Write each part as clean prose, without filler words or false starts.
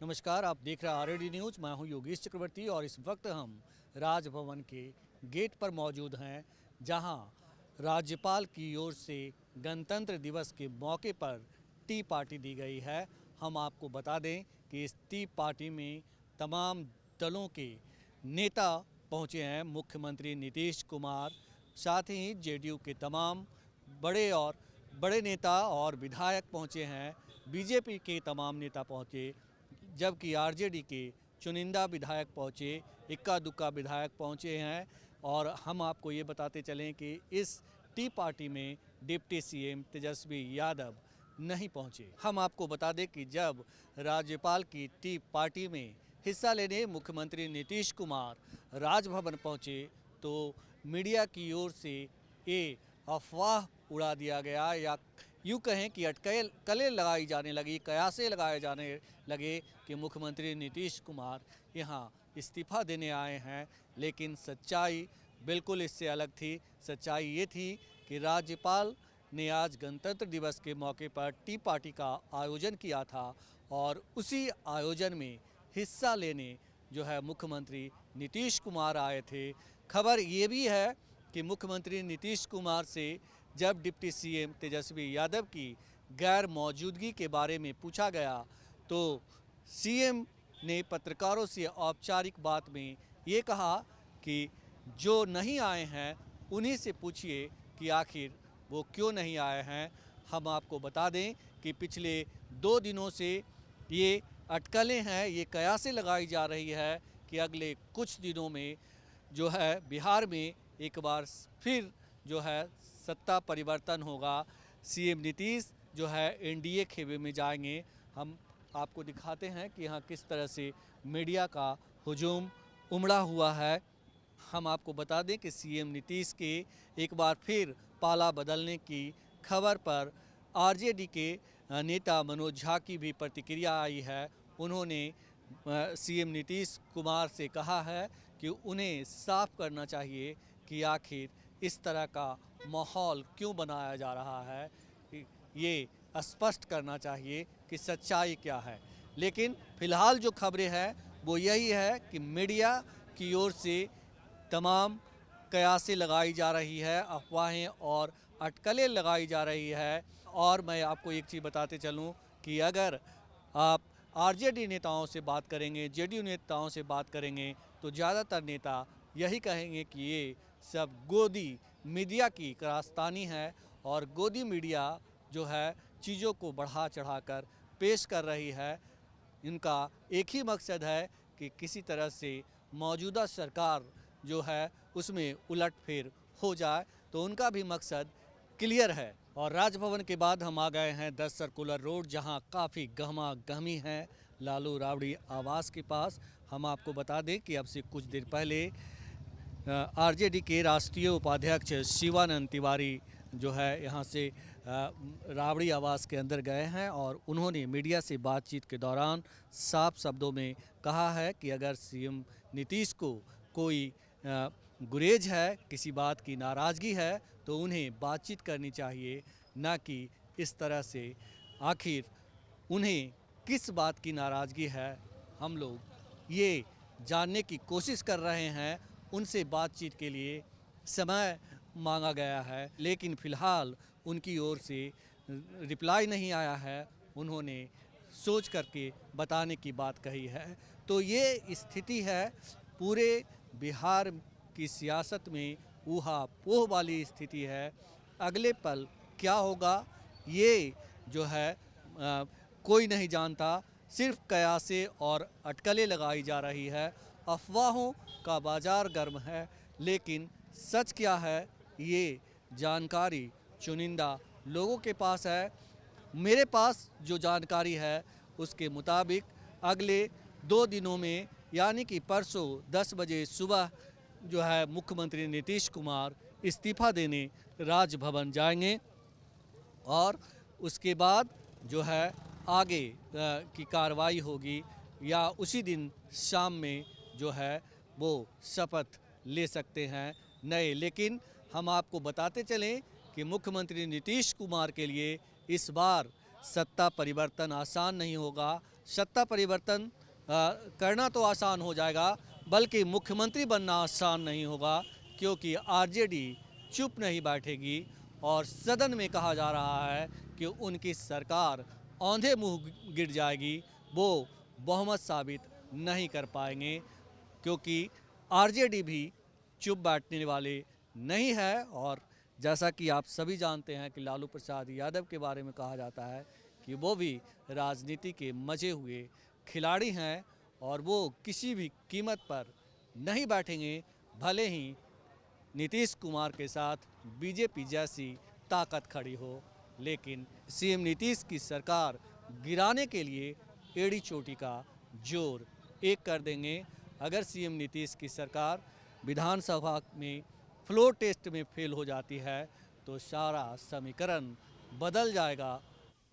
नमस्कार, आप देख रहे हैं आरएडी न्यूज़। मैं हूं योगेश चक्रवर्ती और इस वक्त हम राजभवन के गेट पर मौजूद हैं, जहां राज्यपाल की ओर से गणतंत्र दिवस के मौके पर टी पार्टी दी गई है। हम आपको बता दें कि इस टी पार्टी में तमाम दलों के नेता पहुंचे हैं। मुख्यमंत्री नीतीश कुमार, साथ ही जेडीयू के तमाम बड़े नेता और विधायक पहुंचे हैं। बीजेपी के तमाम नेता पहुंचे, जबकि आरजेडी के चुनिंदा विधायक पहुंचे, इक्का दुक्का विधायक पहुंचे हैं। और हम आपको ये बताते चलें कि इस टी पार्टी में डिप्टी सीएम तेजस्वी यादव नहीं पहुंचे। हम आपको बता दें कि जब राज्यपाल की टी पार्टी में हिस्सा लेने मुख्यमंत्री नीतीश कुमार राजभवन पहुंचे, तो मीडिया की ओर से ये अफवाह उड़ा दिया गया, या यूँ कहें कि अटकलें लगाई जाने लगी, कयासे लगाए जाने लगे कि मुख्यमंत्री नीतीश कुमार यहाँ इस्तीफ़ा देने आए हैं। लेकिन सच्चाई बिल्कुल इससे अलग थी। सच्चाई ये थी कि राज्यपाल ने आज गणतंत्र दिवस के मौके पर टी पार्टी का आयोजन किया था, और उसी आयोजन में हिस्सा लेने जो है मुख्यमंत्री नीतीश कुमार आए थे। खबर ये भी है कि मुख्यमंत्री नीतीश कुमार से जब डिप्टी सीएम तेजस्वी यादव की गैर मौजूदगी के बारे में पूछा गया, तो सीएम ने पत्रकारों से औपचारिक बात में ये कहा कि जो नहीं आए हैं उन्हीं से पूछिए कि आखिर वो क्यों नहीं आए हैं। हम आपको बता दें कि पिछले 2 दिनों से ये अटकलें हैं, ये कयासें लगाई जा रही है कि अगले कुछ दिनों में जो है बिहार में एक बार फिर जो है सत्ता परिवर्तन होगा। सीएम नीतीश जो है एनडीए खेमे में जाएंगे। हम आपको दिखाते हैं कि यहाँ किस तरह से मीडिया का हुजूम उमड़ा हुआ है। हम आपको बता दें कि सीएम नीतीश के एक बार फिर पाला बदलने की खबर पर आरजेडी के नेता मनोज झा की भी प्रतिक्रिया आई है। उन्होंने सीएम नीतीश कुमार से कहा है कि उन्हें साफ करना चाहिए कि आखिर इस तरह का माहौल क्यों बनाया जा रहा है, ये स्पष्ट करना चाहिए कि सच्चाई क्या है। लेकिन फ़िलहाल जो खबरें हैं वो यही है कि मीडिया की ओर से तमाम कयासें लगाई जा रही है, अफवाहें और अटकलें लगाई जा रही है। और मैं आपको एक चीज़ बताते चलूं कि अगर आप आरजेडी नेताओं से बात करेंगे, जेडीयू नेताओं से बात करेंगे, तो ज़्यादातर नेता यही कहेंगे कि ये सब गोदी मीडिया की कारस्तानी है, और गोदी मीडिया जो है चीज़ों को बढ़ा चढ़ाकर पेश कर रही है। इनका एक ही मकसद है कि किसी तरह से मौजूदा सरकार जो है उसमें उलटफेर हो जाए, तो उनका भी मकसद क्लियर है। और राजभवन के बाद हम आ गए हैं 10 सर्कुलर रोड, जहां काफ़ी गहमा गहमी है लालू राबड़ी आवास के पास। हम आपको बता दें कि अब से कुछ देर पहले आरजेडी के राष्ट्रीय उपाध्यक्ष शिवानंद तिवारी जो है यहाँ से राबड़ी आवास के अंदर गए हैं, और उन्होंने मीडिया से बातचीत के दौरान साफ शब्दों में कहा है कि अगर सीएम नीतीश को कोई गुरेज है, किसी बात की नाराज़गी है, तो उन्हें बातचीत करनी चाहिए, ना कि इस तरह से। आखिर उन्हें किस बात की नाराज़गी है, हम लोग ये जानने की कोशिश कर रहे हैं। उनसे बातचीत के लिए समय मांगा गया है, लेकिन फ़िलहाल उनकी ओर से रिप्लाई नहीं आया है। उन्होंने सोच करके बताने की बात कही है। तो ये स्थिति है पूरे बिहार की सियासत में, ऊहा-पोह वाली स्थिति है। अगले पल क्या होगा ये जो है कोई नहीं जानता। सिर्फ कयासे और अटकलें लगाई जा रही है, अफवाहों का बाज़ार गर्म है, लेकिन सच क्या है ये जानकारी चुनिंदा लोगों के पास है। मेरे पास जो जानकारी है उसके मुताबिक अगले 2 दिनों में, यानी कि परसों 10 बजे सुबह जो है मुख्यमंत्री नीतीश कुमार इस्तीफ़ा देने राजभवन जाएंगे, और उसके बाद जो है आगे की कार्रवाई होगी, या उसी दिन शाम में जो है वो शपथ ले सकते हैं नए। लेकिन हम आपको बताते चलें कि मुख्यमंत्री नीतीश कुमार के लिए इस बार सत्ता परिवर्तन आसान नहीं होगा। सत्ता परिवर्तन करना तो आसान हो जाएगा, बल्कि मुख्यमंत्री बनना आसान नहीं होगा, क्योंकि आरजेडी चुप नहीं बैठेगी और सदन में कहा जा रहा है कि उनकी सरकार औंधे मुंह गिर जाएगी, वो बहुमत साबित नहीं कर पाएंगे, क्योंकि आरजेडी भी चुप बैठने वाले नहीं है। और जैसा कि आप सभी जानते हैं कि लालू प्रसाद यादव के बारे में कहा जाता है कि वो भी राजनीति के मजे हुए खिलाड़ी हैं और वो किसी भी कीमत पर नहीं बैठेंगे, भले ही नीतीश कुमार के साथ बीजेपी जैसी ताकत खड़ी हो। लेकिन सीएम नीतीश की सरकार गिराने के लिए एड़ी चोटी का जोर एक कर देंगे। अगर सीएम नीतीश की सरकार विधानसभा में फ्लोर टेस्ट में फेल हो जाती है तो सारा समीकरण बदल जाएगा।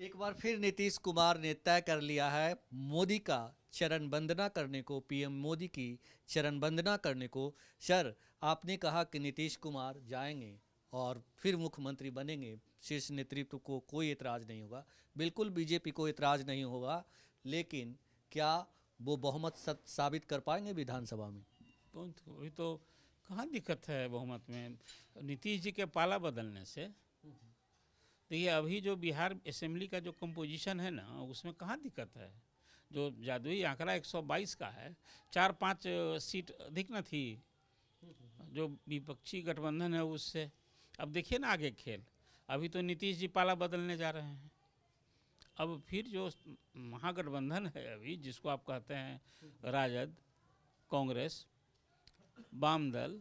एक बार फिर नीतीश कुमार ने तय कर लिया है मोदी का चरण वंदना करने को, पीएम मोदी की चरण वंदना करने को। सर, आपने कहा कि नीतीश कुमार जाएंगे और फिर मुख्यमंत्री बनेंगे, शीर्ष नेतृत्व को कोई एतराज़ नहीं होगा, बिल्कुल बीजेपी को एतराज़ नहीं होगा, लेकिन क्या वो बहुमत साबित कर पाएंगे विधानसभा में? वही तो कहाँ दिक्कत है बहुमत में, नीतीश जी के पाला बदलने से। देखिए अभी जो बिहार असेंबली का जो कंपोजिशन है ना, उसमें कहाँ दिक्कत है। जो जादुई आंकड़ा 122 का है, 4-5 सीट अधिक न थी जो विपक्षी गठबंधन है उससे। अब देखिए ना आगे खेल, अभी तो नीतीश जी पाला बदलने जा रहे हैं। अब फिर जो महागठबंधन है अभी, जिसको आप कहते हैं राजद, कांग्रेस, वाम दल,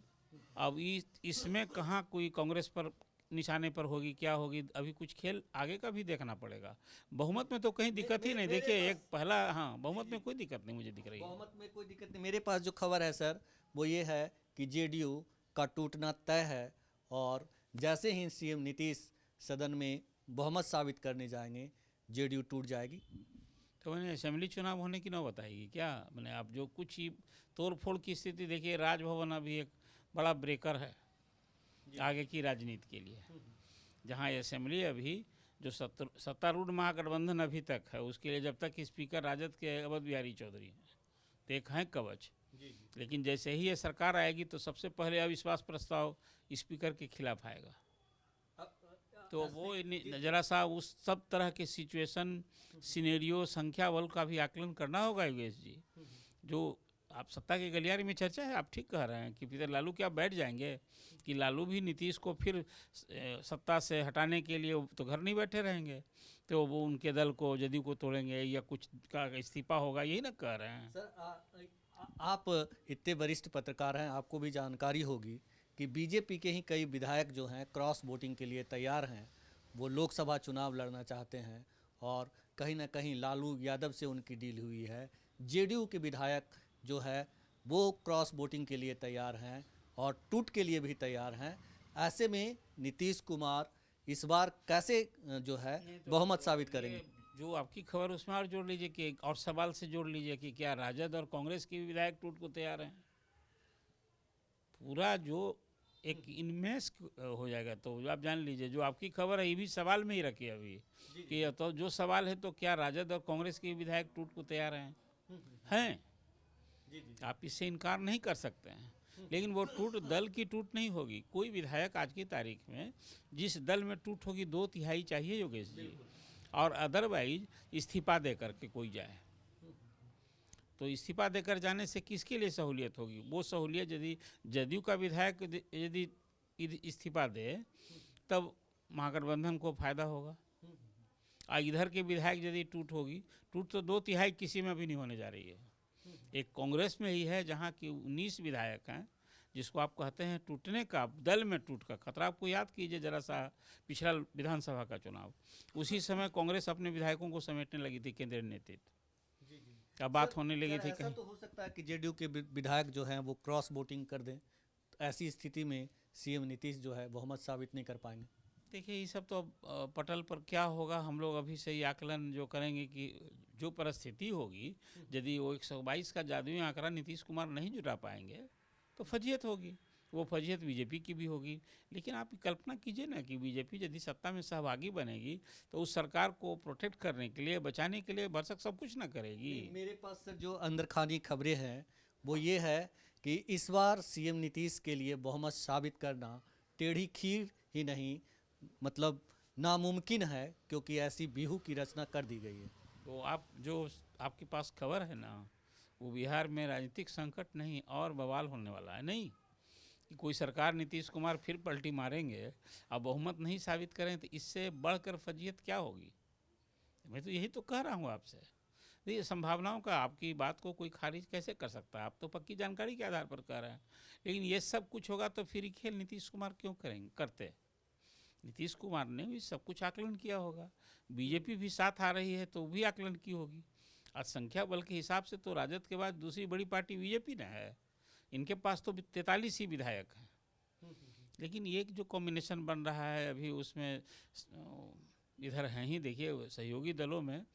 अब इसमें कहाँ कोई कांग्रेस पर निशाने पर होगी, क्या होगी, अभी कुछ खेल आगे का भी देखना पड़ेगा। बहुमत में तो कहीं दिक्कत ही नहीं। देखिए एक पहला, हाँ, बहुमत में कोई दिक्कत नहीं मुझे दिख रही है। बहुमत में कोई दिक्कत नहीं। मेरे पास जो खबर है सर, वो ये है कि जेडीयू का टूटना तय है और जैसे ही सीएम नीतीश सदन में बहुमत साबित करने जाएंगे, जेडीयू टूट जाएगी। तो मैंने असेंबली चुनाव होने की नौबत आएगी क्या? मैंने आप जो कुछ ही तोड़ फोड़ की स्थिति देखिए, राजभवन अभी एक बड़ा ब्रेकर है आगे की राजनीति के लिए, जहां असेंबली अभी जो सत्तारूढ़ महागठबंधन अभी तक है, उसके लिए जब तक स्पीकर राजद के अवध बिहारी चौधरी हैं तो एक हैं कवच। लेकिन जैसे ही ये सरकार आएगी तो सबसे पहले अविश्वास प्रस्ताव स्पीकर के खिलाफ आएगा। तो वो जरा सा उस सब तरह के सिचुएशन, सिनेरियो, संख्या बल का भी आकलन करना होगा योगेश जी। जो आप सत्ता के गलियारे में चर्चा है, आप ठीक कह रहे हैं कि फिर लालू क्या बैठ जाएंगे, कि लालू भी नीतीश को फिर सत्ता से हटाने के लिए तो घर नहीं बैठे रहेंगे, तो वो उनके दल को, जदयू को तोड़ेंगे या कुछ का इस्तीफा होगा, यही ना कह रहे हैं। सर, आप इतने वरिष्ठ पत्रकार हैं, आपको भी जानकारी होगी कि बीजेपी के ही कई विधायक जो हैं क्रॉस वोटिंग के लिए तैयार हैं। वो लोकसभा चुनाव लड़ना चाहते हैं और कहीं ना कहीं लालू यादव से उनकी डील हुई है। जेडीयू के विधायक जो है वो क्रॉस वोटिंग के लिए तैयार हैं और टूट के लिए भी तैयार हैं। ऐसे में नीतीश कुमार इस बार कैसे जो है बहुमत साबित करेंगे? जो आपकी खबर उसमें और जोड़ लीजिए कि, और सवाल से जोड़ लीजिए कि क्या राजद और कांग्रेस के विधायक टूट को तैयार हैं? पूरा जो एक इनमेस हो जाएगा। तो आप जान लीजिए, जो आपकी खबर है ये भी सवाल में ही रखी अभी कि तो जो सवाल है, तो क्या राजद और कांग्रेस के विधायक टूट को तैयार हैं? आप इससे इनकार नहीं कर सकते हैं। लेकिन वो टूट दल की टूट नहीं होगी। कोई विधायक आज की तारीख में जिस दल में टूट होगी 2/3 चाहिए योगेश जी, और अदरवाइज इस्तीफा दे करके कोई जाए। तो इस्तीफा देकर जाने से किसके लिए सहूलियत होगी? वो सहूलियत यदि जदयू का विधायक यदि इस्तीफा दे तब महागठबंधन को फायदा होगा, और इधर के विधायक यदि टूट होगी, टूट तो 2/3 किसी में भी नहीं होने जा रही है। एक कांग्रेस में ही है जहाँ की 19 विधायक हैं, जिसको आप कहते हैं टूटने का, दल में टूट का खतरा। आपको याद कीजिए जरा सा पिछला विधानसभा का चुनाव, उसी समय कांग्रेस अपने विधायकों को समेटने लगी थी, केंद्रीय नेतृत्व का बात होने लगी थी। ऐसा तो हो सकता है कि जेडीयू के विधायक जो हैं वो क्रॉस वोटिंग कर दें, तो ऐसी स्थिति में सीएम नीतीश जो है बहुमत साबित नहीं कर पाएंगे। देखिए ये सब तो पटल पर क्या होगा, हम लोग अभी से ही आकलन जो करेंगे कि जो परिस्थिति होगी, यदि वो 122 का जादुई आंकड़ा नीतीश कुमार नहीं जुटा पाएंगे तो फजीयत होगी। वो फजीहत बीजेपी की भी होगी। लेकिन आप कल्पना कीजिए ना कि बीजेपी यदि सत्ता में सहभागी बनेगी तो उस सरकार को प्रोटेक्ट करने के लिए, बचाने के लिए भरसक सब कुछ ना करेगी। मेरे पास सर जो अंदरखानी खबरें हैं वो ये है कि इस बार सीएम नीतीश के लिए बहुमत साबित करना टेढ़ी खीर ही नहीं, मतलब नामुमकिन है, क्योंकि ऐसी बिहू की रचना कर दी गई है। तो आप जो आपके पास खबर है ना, वो बिहार में राजनीतिक संकट नहीं और बवाल होने वाला है। नहीं कि कोई सरकार नीतीश कुमार फिर पलटी मारेंगे और बहुमत नहीं साबित करें तो इससे बढ़कर फजीहत क्या होगी। मैं तो यही तो कह रहा हूँ आपसे। ये संभावनाओं का, आपकी बात को कोई खारिज कैसे कर सकता है? आप तो पक्की जानकारी के आधार पर कह रहे हैं। लेकिन ये सब कुछ होगा तो फिर खेल नीतीश कुमार क्यों करते? नीतीश कुमार ने भी सब कुछ आकलन किया होगा। बीजेपी भी साथ आ रही है तो वो भी आकलन की होगी। आज संख्या बल के हिसाब से तो राजद के बाद दूसरी बड़ी पार्टी बीजेपी ने है। इनके पास तो 43 ही विधायक हैं। लेकिन एक जो कॉम्बिनेशन बन रहा है अभी, उसमें इधर हैं ही, देखिए सहयोगी दलों में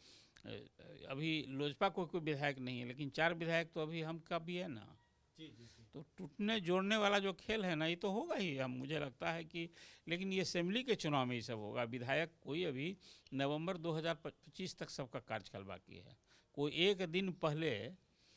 अभी लोजपा को कोई विधायक नहीं है, लेकिन 4 विधायक तो अभी हम का भी है ना। तो टूटने जोड़ने वाला जो खेल है ना, ये तो होगा ही, हम मुझे लगता है कि। लेकिन ये असेंबली के चुनाव में ये सब होगा। विधायक कोई अभी नवंबर 2025 तक सबका कार्यकाल बाकी है। कोई एक दिन पहले,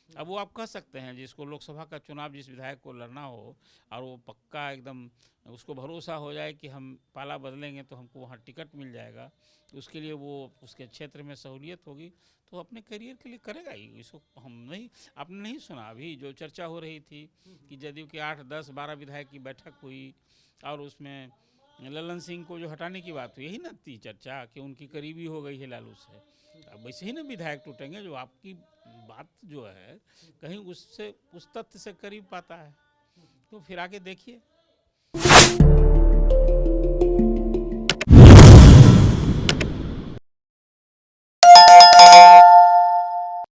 अब वो आप कह सकते हैं जिसको लोकसभा का चुनाव, जिस विधायक को लड़ना हो और वो पक्का एकदम उसको भरोसा हो जाए कि हम पाला बदलेंगे तो हमको वहाँ टिकट मिल जाएगा, उसके लिए वो उसके क्षेत्र में सहूलियत होगी, तो अपने करियर के लिए करेगा ही। इसको हम नहीं, आपने नहीं सुना अभी जो चर्चा हो रही थी कि जदयू के 8, 10, 12 विधायक की बैठक हुई और उसमें ललन सिंह को जो हटाने की बात हुई, यही ना थी चर्चा कि उनकी करीबी हो गई है लालू से। अब वैसे ही ना विधायक टूटेंगे जो आपकी बात जो है कहीं उससे, उस तथ्य से करीब पाता है। तो फिर आगे देखिए।